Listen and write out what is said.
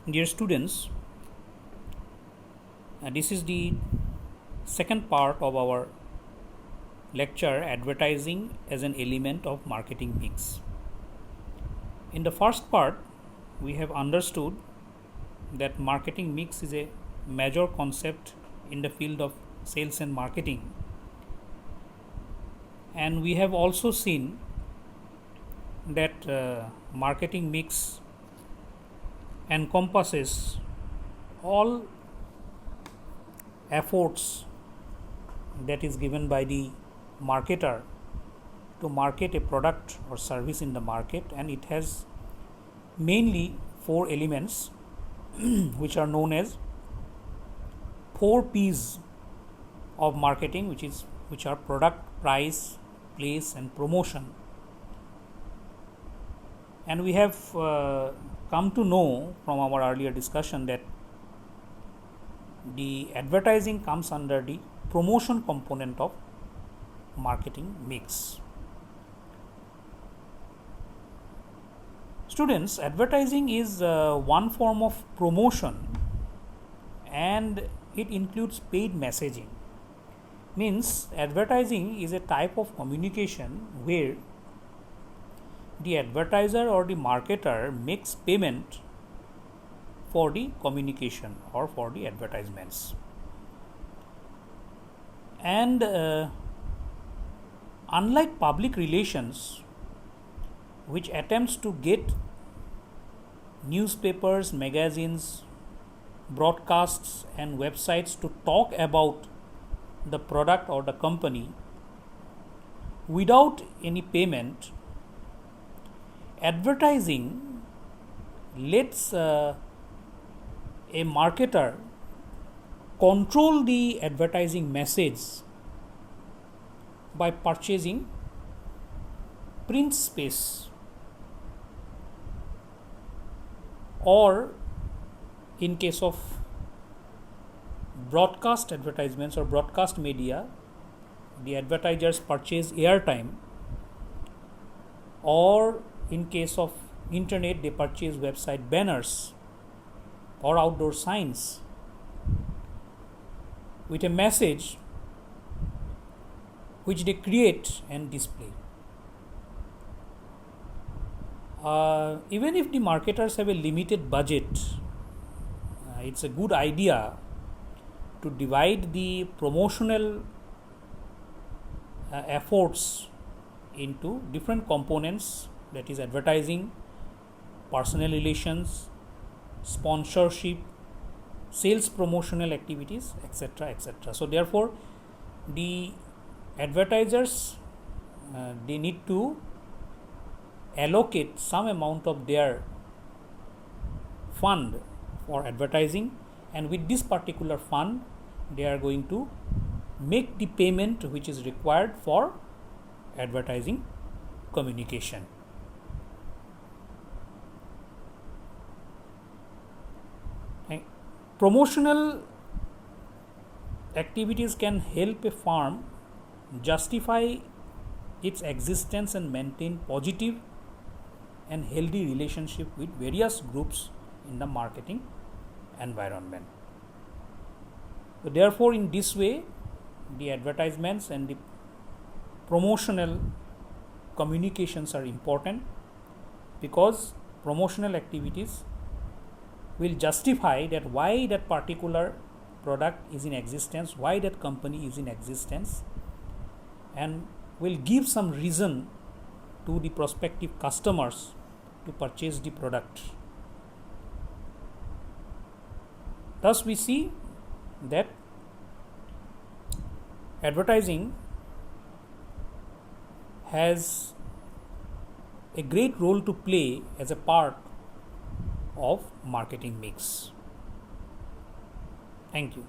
Dear students, this is the second part of our lecture, advertising as an element of marketing mix. In the first part, we have understood that marketing mix is a major concept in the field of sales and marketing, and we have also seen that marketing mix encompasses all efforts that is given by the marketer to market a product or service in the market, and it has mainly four elements which are known as 4P's of marketing, which are product, price, place and promotion. And we have come to know from our earlier discussion that the advertising comes under the promotion component of marketing mix. Students, advertising is one form of promotion, and it includes paid messaging. Means advertising is a type of communication where the advertiser or the marketer makes payment for the communication or for the advertisements. And unlike public relations, which attempts to get newspapers, magazines, broadcasts and websites to talk about the product or the company without any payment, advertising lets a marketer control the advertising message by purchasing print space, or in case of broadcast advertisements or broadcast media, the advertisers purchase airtime, or in case of internet they purchase website banners or outdoor signs with a message which they create and display. Even if the marketers have a limited budget, it's a good idea to divide the promotional efforts into different components, that is advertising, personal relations, sponsorship, sales promotional activities, etc., etc. So therefore the advertisers they need to allocate some amount of their fund for advertising, and with this particular fund they are going to make the payment which is required for advertising communication. Promotional activities can help a firm justify its existence and maintain positive and healthy relationship with various groups in the marketing environment. So therefore, in this way, the advertisements and the promotional communications are important, because promotional activities will justify that why that particular product is in existence, why that company is in existence, and will give some reason to the prospective customers to purchase the product. Thus we see that advertising has a great role to play as a part of marketing mix. Thank you.